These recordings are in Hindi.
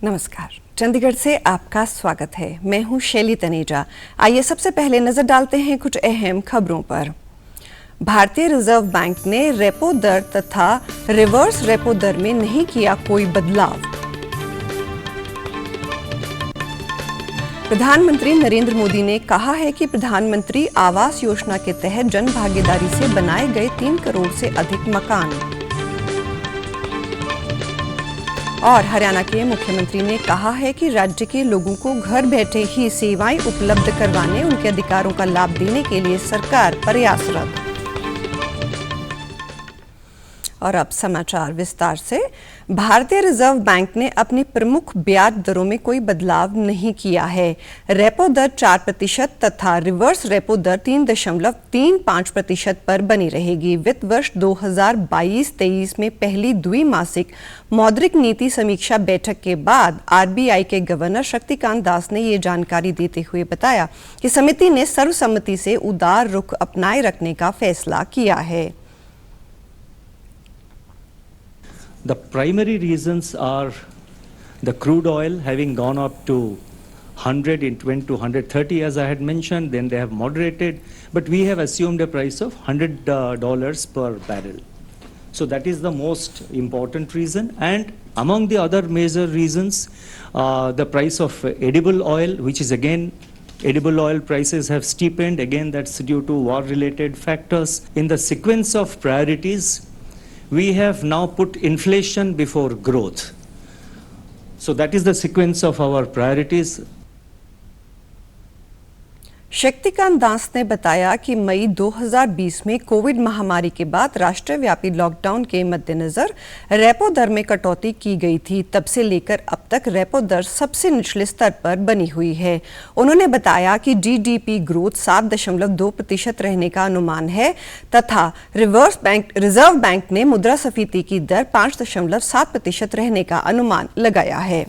नमस्कार, चंडीगढ़ से आपका स्वागत है। मैं हूं शैली तनेजा। आइए सबसे पहले नजर डालते हैं कुछ अहम खबरों पर। भारतीय रिजर्व बैंक ने रेपो दर तथा रिवर्स रेपो दर में नहीं किया कोई बदलाव। प्रधानमंत्री नरेंद्र मोदी ने कहा है कि प्रधानमंत्री आवास योजना के तहत जन भागीदारी से बनाए गए 3 करोड़ से अधिक मकान। और हरियाणा के मुख्यमंत्री ने कहा है कि राज्य के लोगों को घर बैठे ही सेवाएं उपलब्ध करवाने, उनके अधिकारों का लाभ देने के लिए सरकार प्रयासरत। और अब समाचार विस्तार से। भारतीय रिजर्व बैंक ने अपनी प्रमुख ब्याज दरों में कोई बदलाव नहीं किया है। रेपो दर 4% तथा रिवर्स रेपो दर 3.35% पर बनी रहेगी। वित्त वर्ष 2022-23 में पहली द्विमासिक मौद्रिक नीति समीक्षा बैठक के बाद आरबीआई के गवर्नर शक्तिकांत दास ने ये जानकारी देते हुए बताया कि समिति ने सर्वसम्मति से उदार रुख अपनाए रखने का फैसला किया है। The primary reasons are the crude oil having gone up to 100 in 20 to 130 as I had mentioned, then they have moderated, but we have assumed a price of $100 per barrel. So that is the most important reason. And among the other major reasons, the price of edible oil, which is again edible oil prices have steepened, again that's due to war-related factors. In the sequence of priorities, we have now put inflation before growth. So that is the sequence of our priorities. Shaktikanta Das ने बताया कि मई 2020 में कोविड महामारी के बाद राष्ट्रव्यापी लॉकडाउन के मद्देनजर रेपो दर में कटौती की गई थी। तब से लेकर अब तक रेपो दर सबसे निचले स्तर पर बनी हुई है। उन्होंने बताया कि जीडीपी ग्रोथ 7.2% रहने का अनुमान है तथा रिजर्व बैंक ने मुद्रास्फीति की दर 5.7% रहने का अनुमान लगाया है।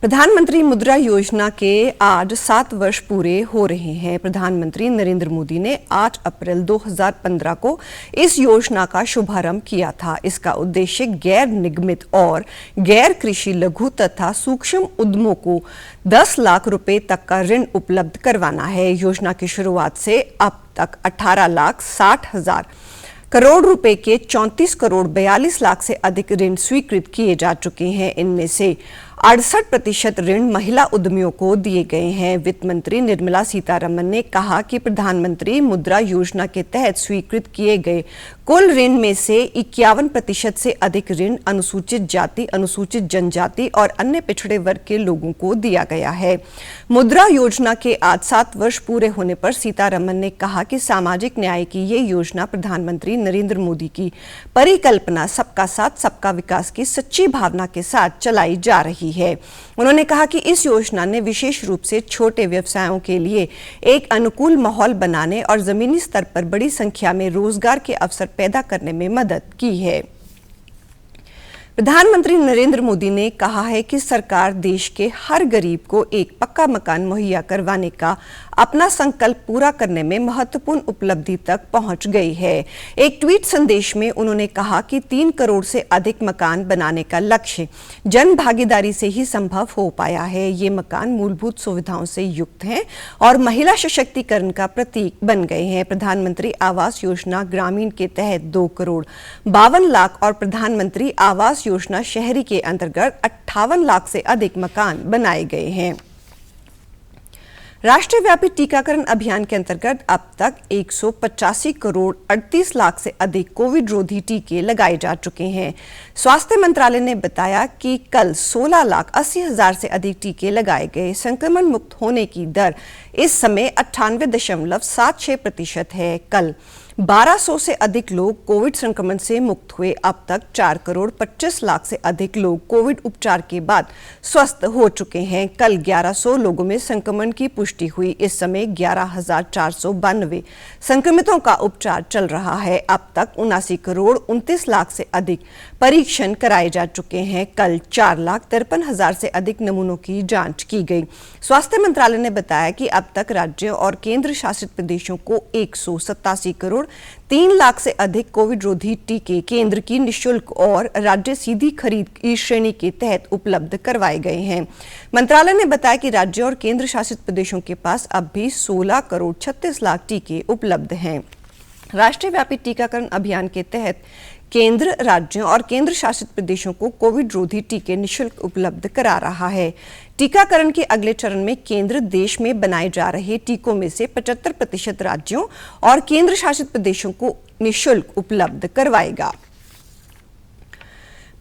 प्रधानमंत्री मुद्रा योजना के आज 7 वर्ष पूरे हो रहे हैं। प्रधानमंत्री नरेंद्र मोदी ने 8 अप्रैल 2015 को इस योजना का शुभारंभ किया था। इसका उद्देश्य गैर निगमित और गैर कृषि लघु तथा सूक्ष्म उद्यमों को 10 लाख रुपए तक का ऋण उपलब्ध करवाना है। योजना की शुरुआत से अब तक 18,60,000 करोड़ रुपए के 34 करोड़ 42 लाख से अधिक ऋण स्वीकृत किए जा चुके हैं। इनमें से 68% ऋण महिला उद्यमियों को दिए गए हैं। वित्त मंत्री निर्मला सीतारमण ने कहा कि प्रधानमंत्री मुद्रा योजना के तहत स्वीकृत किए गए कुल ऋण में से 51% से अधिक ऋण अनुसूचित जाति, अनुसूचित जनजाति और अन्य पिछड़े वर्ग के लोगों को दिया गया है। मुद्रा योजना के आज 7 वर्ष पूरे होने पर सीतारमण ने कहा कि सामाजिक न्याय की ये योजना प्रधानमंत्री नरेंद्र मोदी की परिकल्पना सबका साथ सबका विकास की सच्ची भावना के साथ चलाई जा रही है। उन्होंने कहा कि इस योजना ने विशेष रूप से छोटे व्यवसायों के लिए एक अनुकूल माहौल बनाने और जमीनी स्तर पर बड़ी संख्या में रोजगार के अवसर पैदा करने में मदद की है। प्रधानमंत्री नरेंद्र मोदी ने कहा है कि सरकार देश के हर गरीब को एक पक्का मकान मुहैया करवाने का अपना संकल्प पूरा करने में महत्वपूर्ण उपलब्धि तक पहुंच गई है। एक ट्वीट संदेश में उन्होंने कहा कि 3 करोड़ से अधिक मकान बनाने का लक्ष्य जन भागीदारी से ही संभव हो पाया है। ये मकान मूलभूत सुविधाओं से युक्त हैं और महिला सशक्तिकरण का प्रतीक बन गए हैं। प्रधानमंत्री आवास योजना ग्रामीण के तहत 2 करोड़ 52 लाख और प्रधानमंत्री आवास योजना शहरी के अंतर्गत 58 लाख से अधिक मकान बनाए गए हैं। राष्ट्रव्यापी टीकाकरण अभियान के अंतर्गत अब तक 185 करोड़ 38 लाख से अधिक कोविड रोधी टीके लगाए जा चुके हैं। स्वास्थ्य मंत्रालय ने बताया कि कल 16,80,000 से अधिक टीके लगाए गए। संक्रमण मुक्त होने की दर इस समय 98.76% है। कल 1200 से अधिक लोग कोविड संक्रमण से मुक्त हुए। अब तक 4 करोड़ 25 लाख से अधिक लोग कोविड उपचार के बाद स्वस्थ हो चुके हैं। कल 1100 लोगों में संक्रमण की पुष्टि हुई। इस समय 11,492 संक्रमितों का उपचार चल रहा है। अब तक 79 करोड़ 29 लाख से अधिक परीक्षण कराए जा चुके हैं। कल 4,53,000 से अधिक नमूनों की जांच की गई। स्वास्थ्य मंत्रालय ने बताया कि अब तक राज्यों और केंद्र शासित प्रदेशों को 187 करोड़ 3 लाख से अधिक कोविड रोधी टीके केंद्र की निःशुल्क और राज्य सीधी खरीद की श्रेणी के तहत उपलब्ध करवाए गए हैं। मंत्रालय ने बताया कि राज्य और केंद्र शासित प्रदेशों के पास अब भी 16 करोड़ 36 लाख टीके उपलब्ध हैं। राष्ट्रीय व्यापी टीकाकरण अभियान के तहत केंद्र, राज्यों और केंद्र शासित प्रदेशों को कोविड रोधी टीके निःशुल्क उपलब्ध करा रहा है। टीकाकरण के अगले चरण में केंद्र देश में बनाए जा रहे टीकों में से 75% राज्यों और केंद्र शासित प्रदेशों को निःशुल्क उपलब्ध करवाएगा।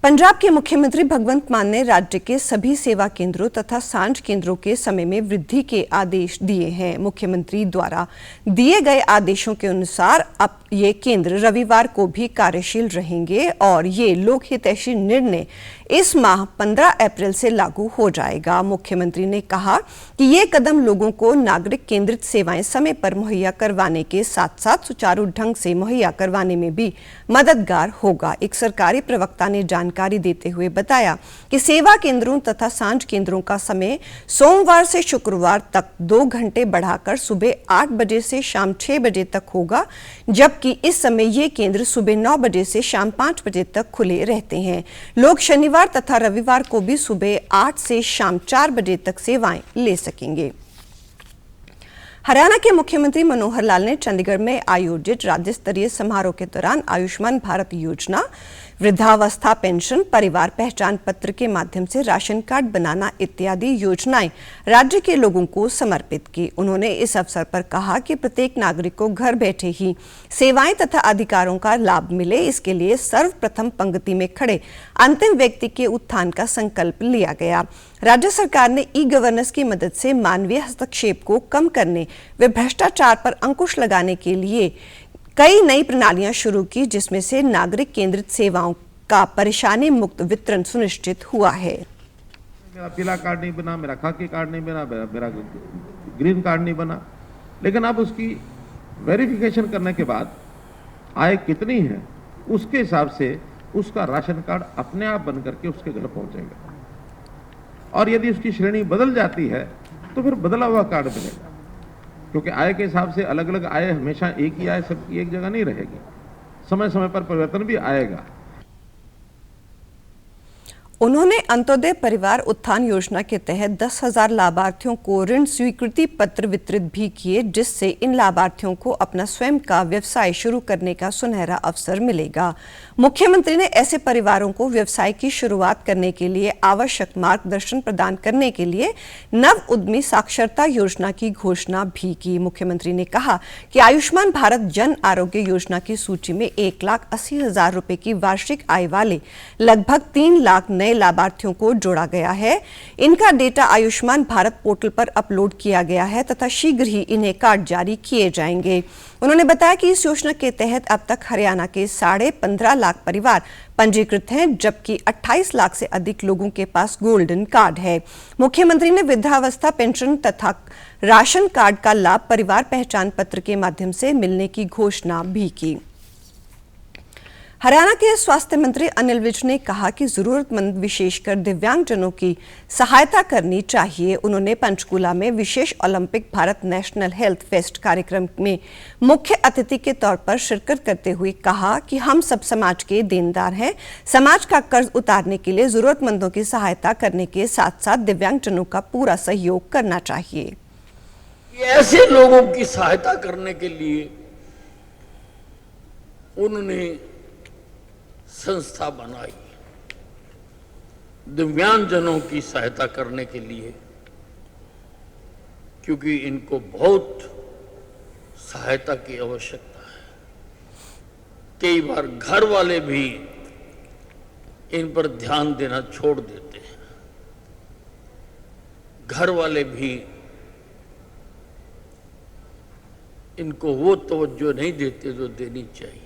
पंजाब के मुख्यमंत्री भगवंत मान ने राज्य के सभी सेवा केंद्रों तथा सांझ केंद्रों के समय में वृद्धि के आदेश दिए हैं। मुख्यमंत्री द्वारा दिए गए आदेशों के अनुसार अब ये केंद्र रविवार को भी कार्यशील रहेंगे और ये लोकहितैषी निर्णय इस माह 15 अप्रैल से लागू हो जाएगा। मुख्यमंत्री ने कहा कि ये कदम लोगों को नागरिक केंद्रित सेवाएं समय पर मुहैया करवाने के साथ साथ सुचारू ढंग से मुहैया करवाने में भी मददगार होगा। एक सरकारी प्रवक्ता ने जानकारी देते हुए बताया कि सेवा केंद्रों तथा सांझ केंद्रों का समय सोमवार से शुक्रवार तक 2 घंटे बढ़ाकर सुबह 8 बजे से शाम 6 बजे तक होगा, जबकि इस समय ये केंद्र सुबह 9 बजे से शाम 5 बजे तक खुले रहते हैं। लोग शनिवार तथा रविवार को भी सुबह 8 से शाम 4 बजे तक सेवाएं ले सकेंगे। हरियाणा के मुख्यमंत्री मनोहर लाल ने चंडीगढ़ में आयोजित राज्य स्तरीय समारोह के दौरान आयुष्मान भारत योजना, वृद्धावस्था पेंशन, परिवार पहचान पत्र के माध्यम से राशन कार्ड बनाना इत्यादि योजनाएं राज्य के लोगों को समर्पित की। उन्होंने इस अवसर पर कहा कि प्रत्येक नागरिक को घर बैठे ही सेवाएं तथा अधिकारों का लाभ मिले, इसके लिए सर्वप्रथम पंक्ति में खड़े अंतिम व्यक्ति के उत्थान का संकल्प लिया गया। राज्य सरकार ने ई गवर्नेंस की मदद से मानवीय हस्तक्षेप को कम करने व भ्रष्टाचार पर अंकुश लगाने के लिए कई नई प्रणालियां शुरू की, जिसमें से नागरिक केंद्रित सेवाओं का परेशानी मुक्त वितरण सुनिश्चित हुआ है। मेरा पीला कार्ड नहीं बना, मेरा खाकी कार्ड नहीं बना, मेरा ग्रीन कार्ड नहीं बना, लेकिन अब उसकी वेरिफिकेशन करने के बाद आय कितनी है उसके हिसाब से उसका राशन कार्ड अपने आप बन करके उसके घर पहुंचेगा। और यदि उसकी श्रेणी बदल जाती है तो फिर बदला हुआ कार्ड मिलेगा, क्योंकि आय के हिसाब से अलग अलग आय हमेशा एक ही आय सबकी एक जगह नहीं रहेगी, समय समय पर परिवर्तन भी आएगा। उन्होंने अंत्योदय परिवार उत्थान योजना के तहत 10,000 लाभार्थियों को ऋण स्वीकृति पत्र वितरित भी किए, जिससे इन लाभार्थियों को अपना स्वयं का व्यवसाय शुरू करने का सुनहरा अवसर मिलेगा। मुख्यमंत्री ने ऐसे परिवारों को व्यवसाय की शुरुआत करने के लिए आवश्यक मार्गदर्शन प्रदान करने के लिए नव उद्यमी साक्षरता योजना की घोषणा भी की। मुख्यमंत्री ने कहा कि आयुष्मान भारत जन आरोग्य योजना की सूची में 1,80,000 रुपए की वार्षिक आय वाले लगभग 3 लाख नए लाभार्थियों को जोड़ा गया है। इनका डेटा आयुष्मान भारत पोर्टल पर अपलोड किया गया है तथा शीघ्र ही इन्हें कार्ड जारी किए जाएंगे। उन्होंने बताया कि इस योजना के तहत अब तक हरियाणा के 15.5 लाख परिवार पंजीकृत हैं, जबकि 28 लाख से अधिक लोगों के पास गोल्डन कार्ड है। मुख्यमंत्री ने वृद्धावस्था पेंशन तथा राशन कार्ड का लाभ परिवार पहचान पत्र के माध्यम से मिलने की घोषणा भी की। हरियाणा के स्वास्थ्य मंत्री अनिल विज ने कहा कि जरूरतमंद विशेषकर दिव्यांगजनों की सहायता करनी चाहिए। उन्होंने पंचकूला में विशेष Olympic Bharat national health fest कार्यक्रम में मुख्य अतिथि के तौर पर शिरकत करते हुए कहा कि हम सब समाज के देनदार हैं। समाज का कर्ज उतारने के लिए जरूरतमंदों की सहायता करने के साथ साथ दिव्यांगजनों का पूरा सहयोग करना चाहिए। ऐसे लोगों की सहायता करने के लिए उन्होंने संस्था बनाई, दिव्यांगजनों की सहायता करने के लिए, क्योंकि इनको बहुत सहायता की आवश्यकता है। कई बार घर वाले भी इन पर ध्यान देना छोड़ देते हैं, घर वाले भी इनको वो तवज्जो नहीं देते जो देनी चाहिए।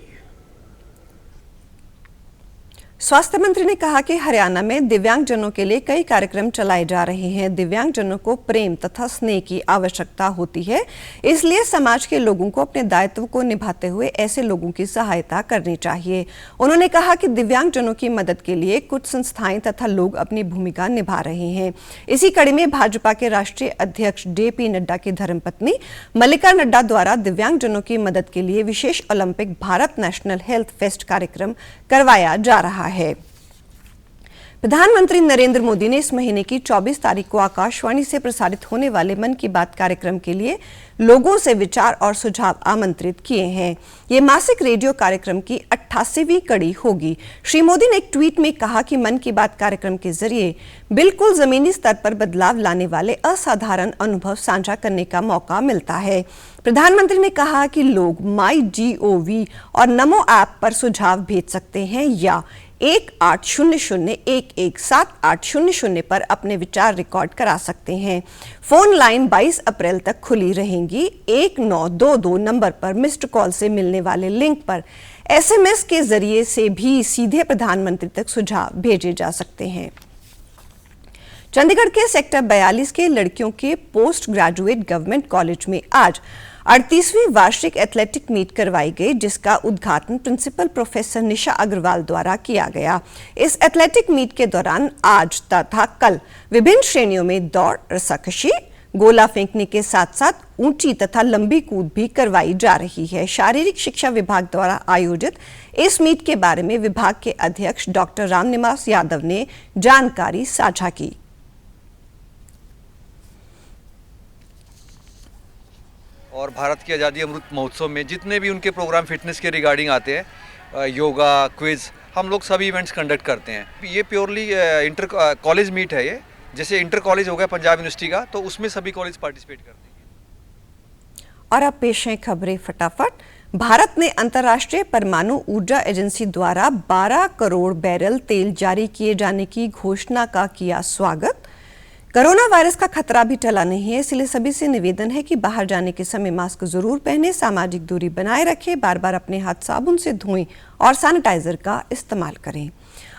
स्वास्थ्य मंत्री ने कहा कि हरियाणा में दिव्यांगजनों के लिए कई कार्यक्रम चलाए जा रहे हैं। दिव्यांगजनों को प्रेम तथा स्नेह की आवश्यकता होती है, इसलिए समाज के लोगों को अपने दायित्व को निभाते हुए ऐसे लोगों की सहायता करनी चाहिए। उन्होंने कहा कि दिव्यांगजनों की मदद के लिए कुछ संस्थाएं तथा लोग अपनी भूमिका निभा रहे हैं। इसी कड़ी में भाजपा के राष्ट्रीय अध्यक्ष JP नड्डा की धर्मपत्नी मल्लिका नड्डा द्वारा दिव्यांगजनों की मदद के लिए विशेष Olympic Bharat national health fest कार्यक्रम करवाया जा रहा है। प्रधानमंत्री नरेंद्र मोदी ने इस महीने की 24 तारीख को आकाशवाणी से प्रसारित होने वाले मन की बात कार्यक्रम के लिए लोगों से विचार और सुझाव आमंत्रित किए हैं। ये मासिक रेडियो कार्यक्रम की 88वीं कड़ी होगी। श्री मोदी ने एक ट्वीट में कहा कि मन की बात कार्यक्रम के जरिए बिल्कुल जमीनी स्तर पर बदलाव लाने वाले असाधारण अनुभव साझा करने का मौका मिलता है। प्रधानमंत्री ने कहा कि लोग MyGov और नमो ऐप पर सुझाव भेज सकते हैं या 1800117800 पर अपने विचार रिकॉर्ड करा सकते हैं। फोन लाइन 22 अप्रैल तक खुली रहेंगी। 1922 नंबर पर मिस्ड कॉल से मिलने वाले लिंक पर SMS के जरिए से भी सीधे प्रधानमंत्री तक सुझाव भेजे जा सकते हैं। चंडीगढ़ के सेक्टर 42 के लड़कियों के पोस्ट ग्रेजुएट गवर्नमेंट कॉलेज में आज 38वीं वार्षिक एथलेटिक मीट करवाई गई, जिसका उद्घाटन प्रिंसिपल प्रोफेसर निशा अग्रवाल द्वारा किया गया। इस एथलेटिक मीट के दौरान आज तथा कल विभिन्न श्रेणियों में दौड़, रस्साकशी, गोला फेंकने के साथ साथ ऊंची तथा लंबी कूद भी करवाई जा रही है। शारीरिक शिक्षा विभाग द्वारा आयोजित इस मीट के बारे में विभाग के अध्यक्ष डॉक्टर रामनिवास यादव ने जानकारी साझा की। और भारत की आज़ादी अमृत महोत्सव में जितने भी उनके प्रोग्राम फिटनेस के रिगार्डिंग आते हैं, योगा, क्विज, हम लोग सभी इवेंट्स कंडक्ट करते हैं। ये प्योरली इंटर कॉलेज मीट है। ये जैसे इंटर कॉलेज हो गया पंजाब यूनिवर्सिटी का, तो उसमें सभी कॉलेज पार्टिसिपेट करते हैं। और अब पेश हैं खबरें फटाफट। भारत ने अंतर्राष्ट्रीय परमाणु ऊर्जा एजेंसी द्वारा 12 करोड़ बैरल तेल जारी किए जाने की घोषणा का किया स्वागत। कोरोना वायरस का खतरा भी टला नहीं है, इसलिए सभी से निवेदन है कि बाहर जाने के समय मास्क जरूर पहनें, सामाजिक दूरी बनाए रखें, बार बार अपने हाथ साबुन से धोएं और सैनिटाइजर का इस्तेमाल करें।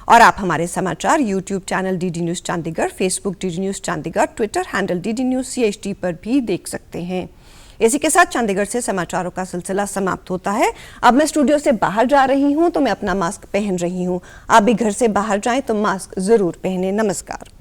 और आप हमारे समाचार YouTube channel DD news Chandigarh, Facebook DD news Chandigarh, Twitter handle DD news CHD पर भी देख सकते हैं। इसी के साथ चंडीगढ़ से समाचारों का सिलसिला समाप्त होता है। अब मैं स्टूडियो से बाहर जा रही हूं तो मैं अपना मास्क पहन रही हूं। आप भी घर से बाहर जाएं तो मास्क जरूर पहने। नमस्कार।